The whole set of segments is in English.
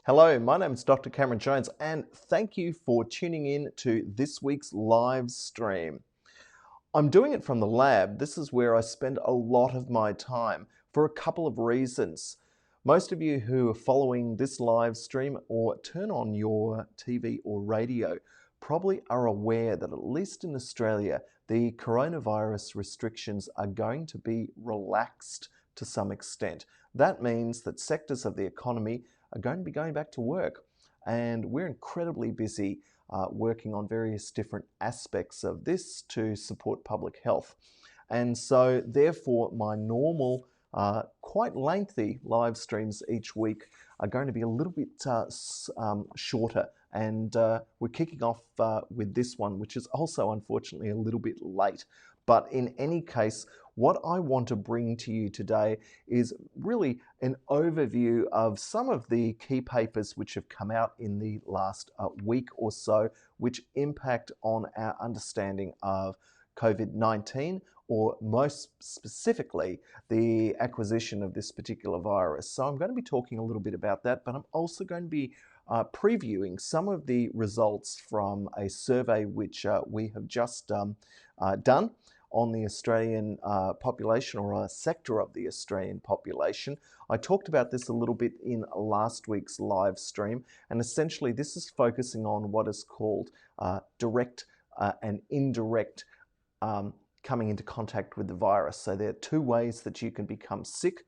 Hello, my name is Dr. Cameron Jones, and thank you for tuning in to this week's live stream. I'm doing it from the lab. This is where I spend a lot of my time for a couple of reasons. Most of you who are following this live stream or turn on your TV or radio probably are aware that at least in Australia, the coronavirus restrictions are going to be relaxed to some extent. That means that sectors of the economy are going to be going back to work, and we're incredibly busy working on various different aspects of this to support public health. And so therefore my normal quite lengthy live streams each week are going to be a little bit shorter, and we're kicking off with this one, which is also unfortunately a little bit late. But in any case, what I want to bring to you today is really an overview of some of the key papers which have come out in the last week or so, which impact on our understanding of COVID-19, or most specifically, the acquisition of this particular virus. So I'm going to be talking a little bit about that, but I'm also going to be previewing some of the results from a survey which we have just done on the Australian population, or a sector of the Australian population. I talked about this a little bit in last week's live stream, and essentially this is focusing on what is called direct and indirect coming into contact with the virus. So there are two ways that you can become sick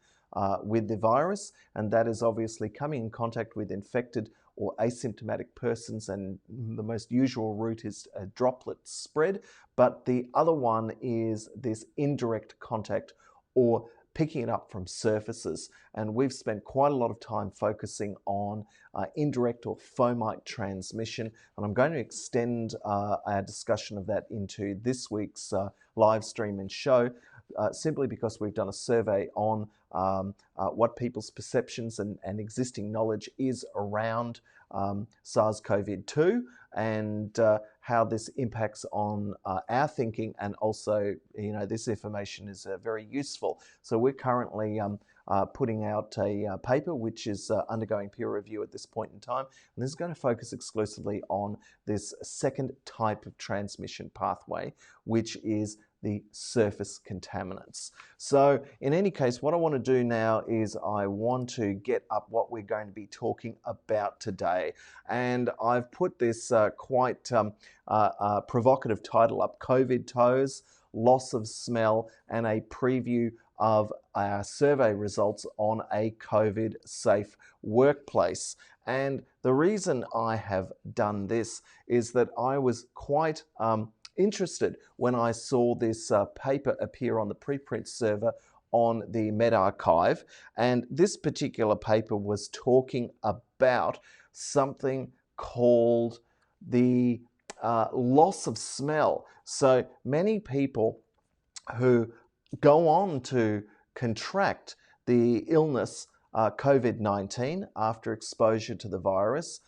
with the virus, and that is obviously coming in contact with infected or asymptomatic persons, and the most usual route is a droplet spread. But the other one is this indirect contact, or picking it up from surfaces. And we've spent quite a lot of time focusing on indirect or fomite transmission, and I'm going to extend our discussion of that into this week's live stream and show, simply because we've done a survey on what people's perceptions and existing knowledge is around SARS-CoV-2, and how this impacts on our thinking, and also, this information is very useful. So we're currently putting out a paper which is undergoing peer review at this point in time, and this is going to focus exclusively on this second type of transmission pathway, which is the surface contaminants. So in any case, what I want to do now is I want to get up what we're going to be talking about today. And I've put this quite provocative title up: COVID toes, loss of smell, and a preview of our survey results on a COVID safe workplace. And the reason I have done this is that I was quite interested when I saw this paper appear on the preprint server on the medRxiv, and this particular paper was talking about something called the loss of smell. So many people who go on to contract the illness COVID-19 after exposure to the virus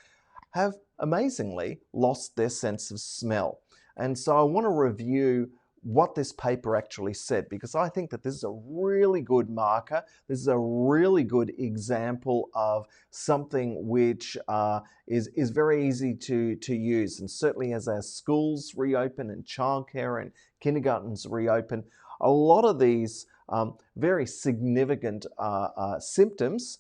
have amazingly lost their sense of smell. And so I want to review what this paper actually said, because I think that this is a really good marker. This is a really good example of something which is very easy to use. And certainly as our schools reopen and childcare and kindergartens reopen, a lot of these very significant symptoms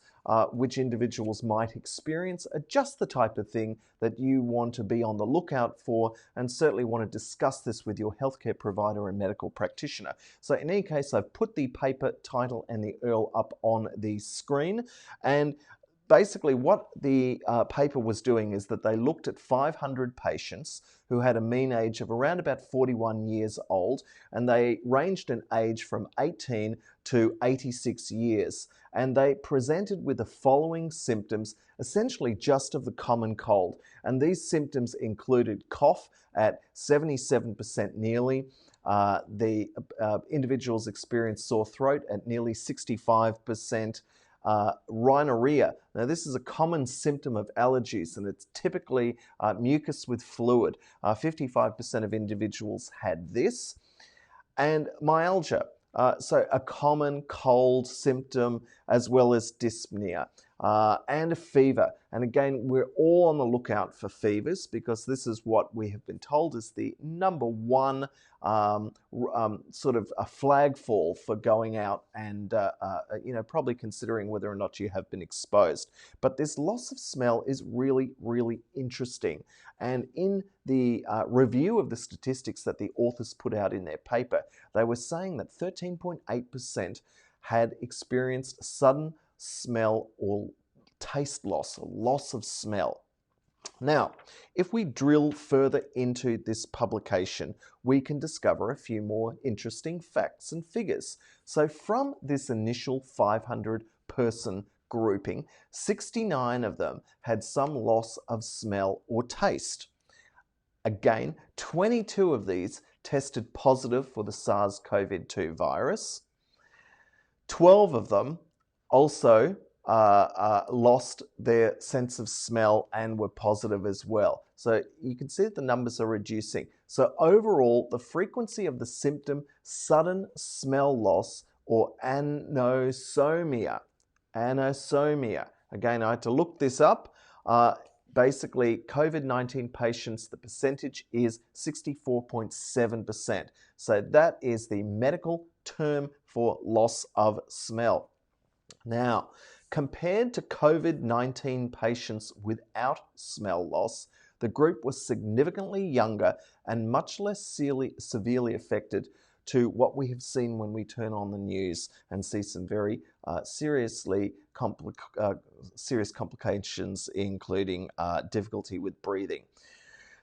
which individuals might experience are just the type of thing that you want to be on the lookout for, and certainly want to discuss this with your healthcare provider and medical practitioner. So in any case, I've put the paper title and the URL up on the screen, and basically what the paper was doing is that they looked at 500 patients who had a mean age of around about 41 years old, and they ranged in age from 18 to 86 years. And they presented with the following symptoms, essentially just of the common cold. And these symptoms included cough at 77% nearly. The individuals experienced sore throat at nearly 65%. Rhinorrhea. Now, this is a common symptom of allergies, and it's typically mucus with fluid. 55% of individuals had this. And myalgia. So a common cold symptom, as well as dyspnea. and a fever. And again, we're all on the lookout for fevers because this is what we have been told is the number one sort of a flagfall for going out and probably considering whether or not you have been exposed. But this loss of smell is really, really interesting. And in the review of the statistics that the authors put out in their paper, they were saying that 13.8% had experienced sudden smell or taste loss, or loss of smell. Now, if we drill further into this publication, we can discover a few more interesting facts and figures. So from this initial 500-person grouping, 69 of them had some loss of smell or taste. Again, 22 of these tested positive for the SARS-CoV-2 virus. 12 of them also lost their sense of smell and were positive as well. So you can see that the numbers are reducing. So overall, the frequency of the symptom sudden smell loss, or anosmia. Again, I had to look this up. Basically, COVID-19 patients, the percentage is 64.7%. So that is the medical term for loss of smell. Now, compared to COVID-19 patients without smell loss, the group was significantly younger and much less severely affected to what we have seen when we turn on the news and see some very serious complications, including difficulty with breathing.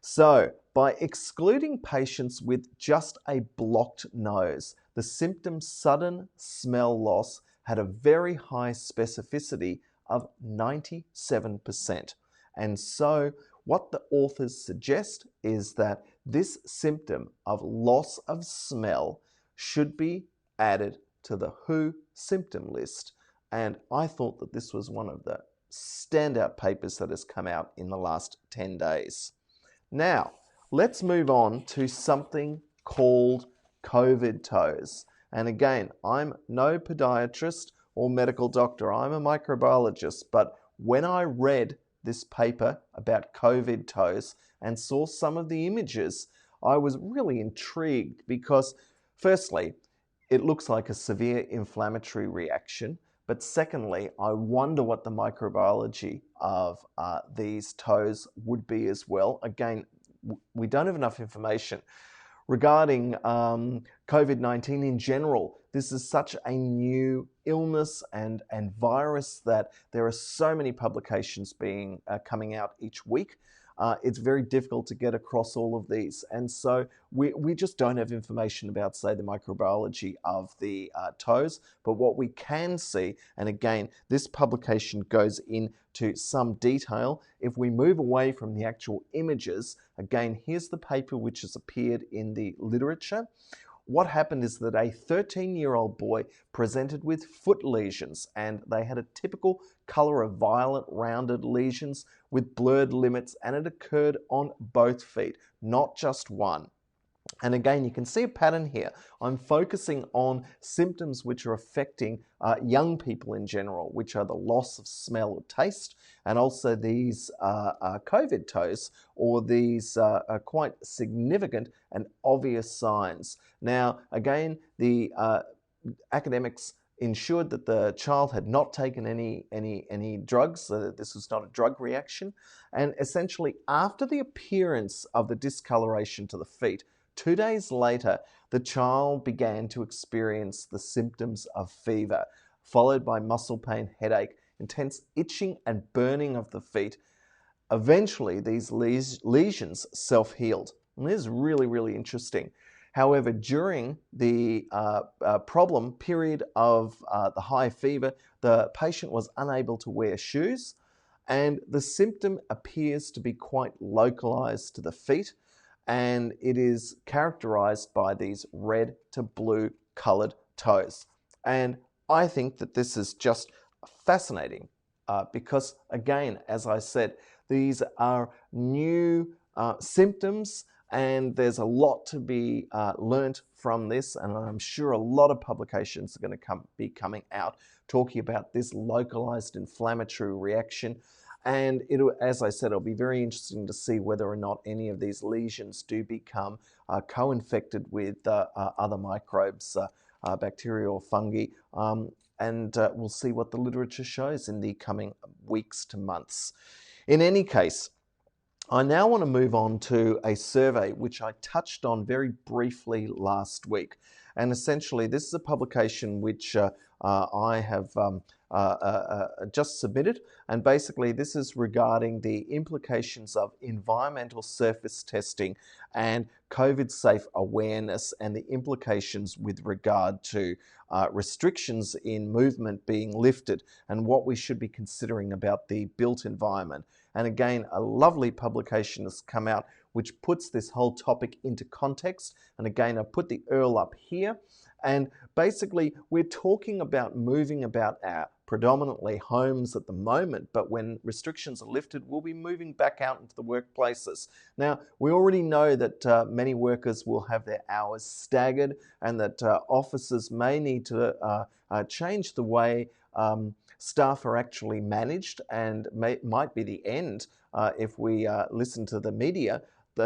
So, by excluding patients with just a blocked nose, the symptom sudden smell loss had a very high specificity of 97%. And so what the authors suggest is that this symptom of loss of smell should be added to the WHO symptom list. And I thought that this was one of the standout papers that has come out in the last 10 days. Now, let's move on to something called COVID toes. And again, I'm no podiatrist or medical doctor. I'm a microbiologist. But when I read this paper about COVID toes and saw some of the images, I was really intrigued because, firstly, it looks like a severe inflammatory reaction. But secondly, I wonder what the microbiology of these toes would be as well. Again, we don't have enough information regarding COVID-19 in general. This is such a new illness and virus that there are so many publications coming out each week. It's very difficult to get across all of these. And so we just don't have information about, say, the microbiology of the toes. But what we can see, and again, this publication goes into some detail. If we move away from the actual images, again, here's the paper which has appeared in the literature. What happened is that a 13-year-old boy presented with foot lesions, and they had a typical color of violet rounded lesions with blurred limits, and it occurred on both feet, not just one. And again, you can see a pattern here. I'm focusing on symptoms which are affecting young people in general, which are the loss of smell or taste, and also these COVID toes, or these quite significant and obvious signs. Now, again, the academics ensured that the child had not taken any drugs, so that this was not a drug reaction. And essentially, after the appearance of the discoloration to the feet, 2 days later, the child began to experience the symptoms of fever, followed by muscle pain, headache, intense itching and burning of the feet. Eventually, these lesions self-healed. And this is really, really interesting. However, during the problem period of the high fever, the patient was unable to wear shoes, and the symptom appears to be quite localized to the feet, and it is characterized by these red to blue colored toes. And I think that this is just fascinating because, again, as I said, these are new symptoms And there's a lot to be learnt from this, and I'm sure a lot of publications are going to be coming out talking about this localized inflammatory reaction. And as I said, it'll be very interesting to see whether or not any of these lesions do become co-infected with other microbes, bacteria or fungi. And we'll see what the literature shows in the coming weeks to months. In any case, I now want to move on to a survey which I touched on very briefly last week. And essentially, this is a publication which I have just submitted. And basically, this is regarding the implications of environmental surface testing and COVID-safe awareness and the implications with regard to restrictions in movement being lifted and what we should be considering about the built environment. And again, a lovely publication has come out which puts this whole topic into context. And again, I've put the URL up here. And basically, we're talking about moving about our predominantly homes at the moment, but when restrictions are lifted, we'll be moving back out into the workplaces. Now, we already know that many workers will have their hours staggered and that offices may need to change the way staff are actually managed, and might be the end if we listen to the media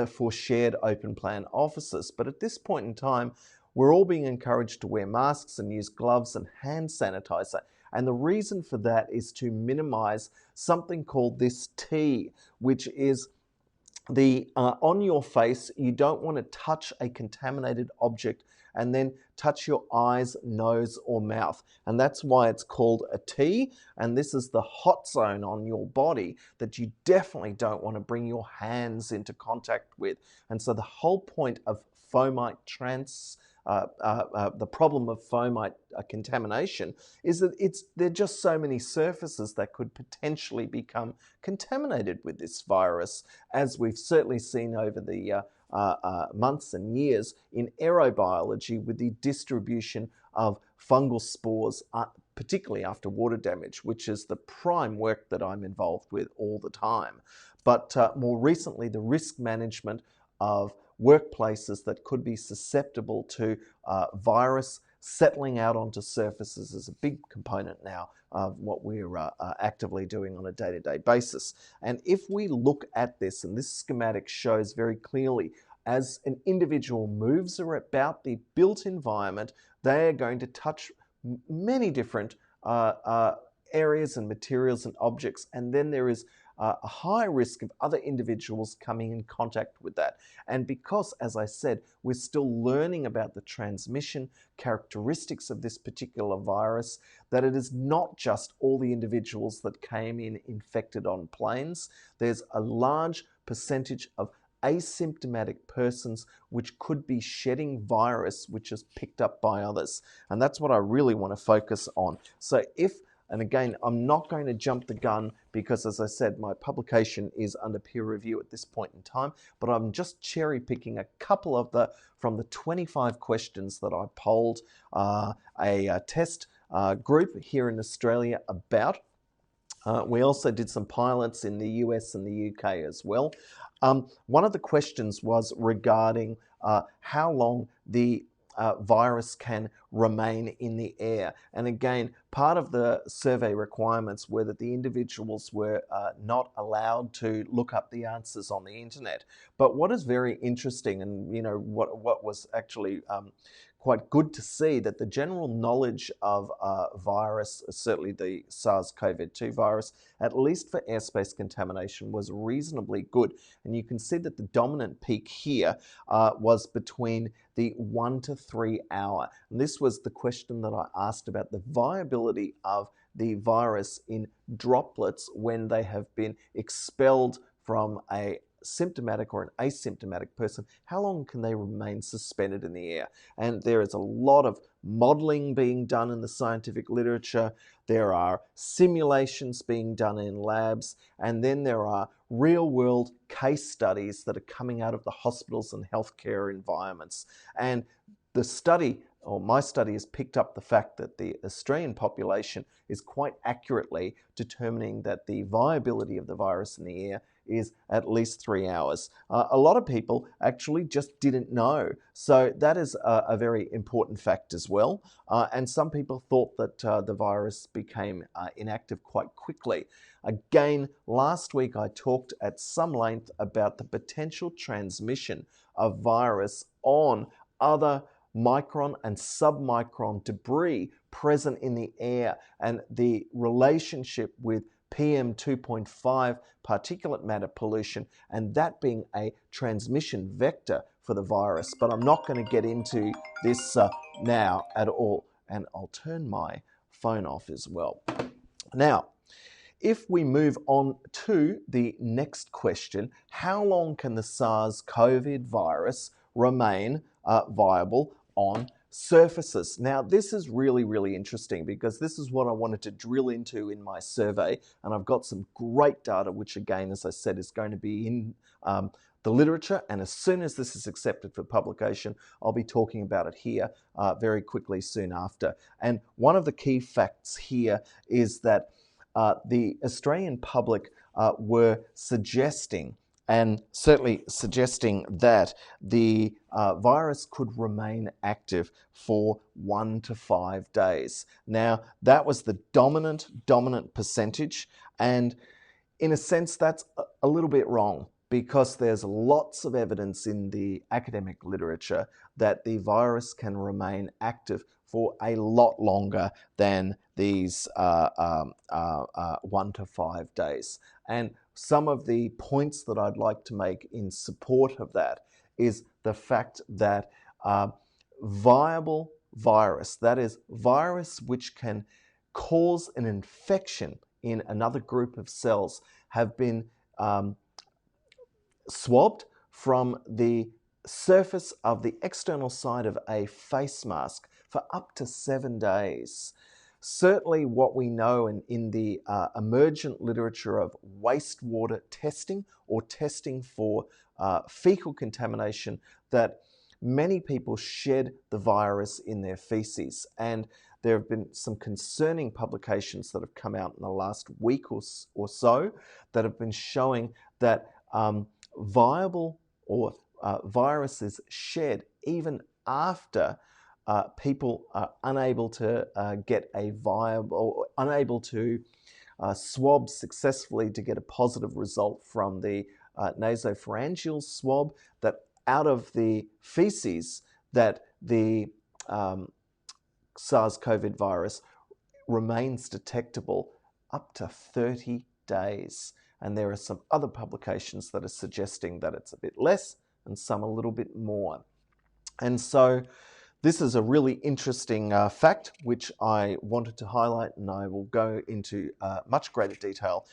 for shared open plan offices. But at this point in time, we're all being encouraged to wear masks and use gloves and hand sanitizer. And the reason for that is to minimize something called this T, which is the on your face, you don't want to touch a contaminated object and then touch your eyes, nose, or mouth. And that's why it's called a T. And this is the hot zone on your body that you definitely don't want to bring your hands into contact with. And so the whole point of fomite the problem of fomite contamination is that there are just so many surfaces that could potentially become contaminated with this virus, as we've certainly seen over the months and years in aerobiology with the distribution of fungal spores, particularly after water damage, which is the prime work that I'm involved with all the time. But more recently, the risk management of workplaces that could be susceptible to virus settling out onto surfaces is a big component now of what we're actively doing on a day-to-day basis. And if we look at this, and this schematic shows very clearly, as an individual moves about the built environment, they are going to touch many different areas and materials and objects, and then there is a high risk of other individuals coming in contact with that. And because, as I said, we're still learning about the transmission characteristics of this particular virus, that it is not just all the individuals that came in infected on planes. There's a large percentage of asymptomatic persons which could be shedding virus which is picked up by others. And that's what I really want to focus on. So and again, I'm not going to jump the gun because, as I said, my publication is under peer review at this point in time, but I'm just cherry picking a couple of from the 25 questions that I polled a test group here in Australia about. We also did some pilots in the US and the UK as well. One of the questions was regarding how long the virus can remain in the air. And again, part of the survey requirements were that the individuals were not allowed to look up the answers on the internet. But what is very interesting, and what was actually quite good to see, that the general knowledge of virus, certainly the SARS-CoV-2 virus, at least for airspace contamination, was reasonably good. And you can see that the dominant peak here was between the 1 to 3 hour. And this was the question that I asked about the viability of the virus in droplets when they have been expelled from a symptomatic or an asymptomatic person. How long can they remain suspended in the air? And there is a lot of modeling being done in the scientific literature. There are simulations being done in labs, and then there are real-world case studies that are coming out of the hospitals and healthcare environments. And the study or my study has picked up the fact that the Australian population is quite accurately determining that the viability of the virus in the air is at least 3 hours. A lot of people actually just didn't know. So that is a very important fact as well. And some people thought that the virus became inactive quite quickly. Again, last week I talked at some length about the potential transmission of virus on other micron and submicron debris present in the air and the relationship with PM 2.5 particulate matter pollution, and that being a transmission vector for the virus. But I'm not going to get into this now at all, and I'll turn my phone off as well. Now, if we move on to the next question, how long can the SARS-CoV virus remain viable on surfaces? Now, this is really, really interesting because this is what I wanted to drill into in my survey, and I've got some great data, which again, as I said, is going to be in the literature, and as soon as this is accepted for publication, I'll be talking about it here very quickly soon after. And one of the key facts here is that the Australian public were suggesting, and certainly suggesting, that the virus could remain active for 1 to 5 days. Now, that was the dominant percentage, and in a sense, that's a little bit wrong, because there's lots of evidence in the academic literature that the virus can remain active for a lot longer than these 1 to 5 days. And some of the points that I'd like to make in support of that is the fact that viable virus, that is, virus which can cause an infection in another group of cells, have been swabbed from the surface of the external side of a face mask for up to 7 days. Certainly what we know in the emergent literature of wastewater testing, or testing for fecal contamination, that many people shed the virus in their feces. And there have been some concerning publications that have come out in the last week or so that have been showing that viable or viruses shed even after people are unable to get a viable, or unable to swab successfully to get a positive result from the nasopharyngeal swab, that out of the feces that the SARS-CoV virus remains detectable up to 30 days. And there are some other publications that are suggesting that it's a bit less and some a little bit more. And so this is a really interesting fact which I wanted to highlight, and I will go into much greater detail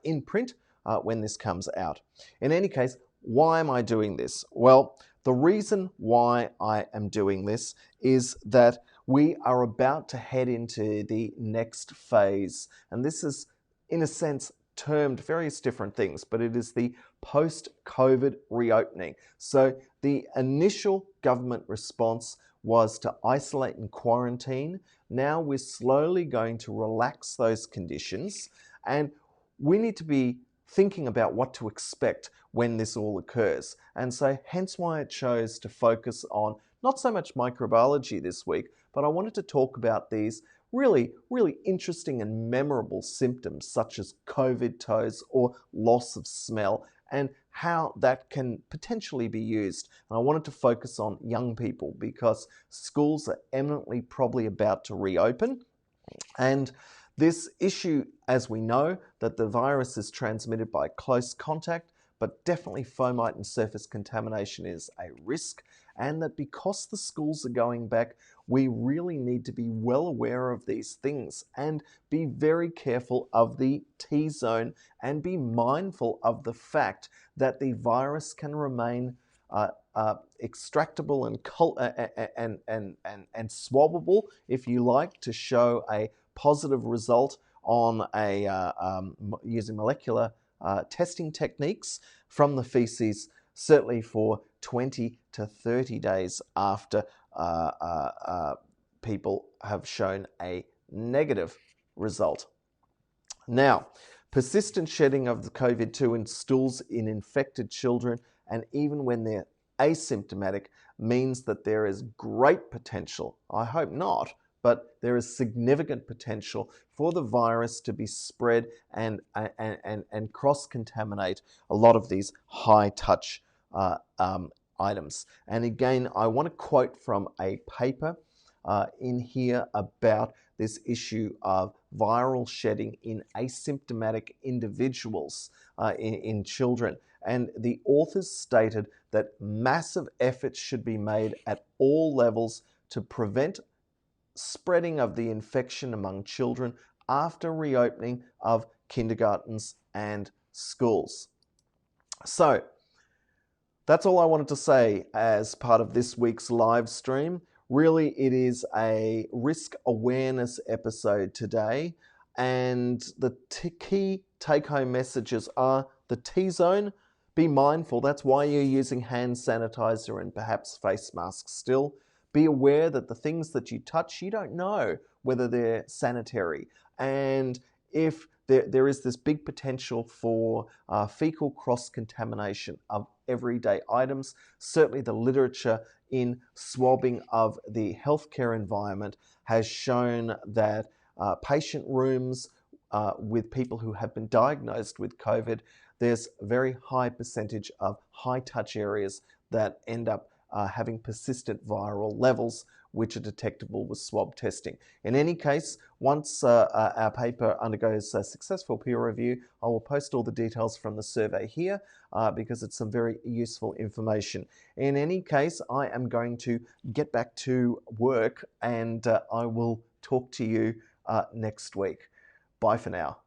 in print when this comes out. In any case, why am I doing this? Well, the reason why I am doing this is that we are about to head into the next phase, and this is, in a sense, termed various different things, but it is the post-COVID reopening. So the initial government response was to isolate and quarantine. Now we're slowly going to relax those conditions, and we need to be thinking about what to expect when this all occurs. And so hence why I chose to focus on not so much microbiology this week, but I wanted to talk about these really, really interesting and memorable symptoms such as COVID toes or loss of smell, and how that can potentially be used. And I wanted to focus on young people because schools are eminently probably about to reopen, and this issue, as we know, that the virus is transmitted by close contact, but definitely fomite and surface contamination is a risk, and that because the schools are going back, we really need to be well aware of these things and be very careful of the T-zone and be mindful of the fact that the virus can remain extractable and swabbable, if you like, to show a positive result on using molecular testing techniques from the feces, certainly for 20 to 30 days after people have shown a negative result. Now, persistent shedding of the COVID-2 in stools in infected children, and even when they're asymptomatic, means that there is great potential, I hope not, but there is significant potential for the virus to be spread and cross-contaminate a lot of these high-touch items. And again, I want to quote from a paper in here about this issue of viral shedding in asymptomatic individuals in children. And the authors stated that massive efforts should be made at all levels to prevent spreading of the infection among children after reopening of kindergartens and schools. So that's all I wanted to say as part of this week's live stream. Really, it is a risk awareness episode today, and the key take-home messages are the T-zone. Be mindful, that's why you're using hand sanitizer and perhaps face masks still. Be aware that the things that you touch, you don't know whether they're sanitary. And if there is this big potential for fecal cross-contamination of everyday items, certainly the literature in swabbing of the healthcare environment has shown that patient rooms with people who have been diagnosed with COVID, there's a very high percentage of high-touch areas that end up having persistent viral levels, which are detectable with swab testing. In any case, once our paper undergoes a successful peer review, I will post all the details from the survey here because it's some very useful information. In any case, I am going to get back to work, and I will talk to you next week. Bye for now.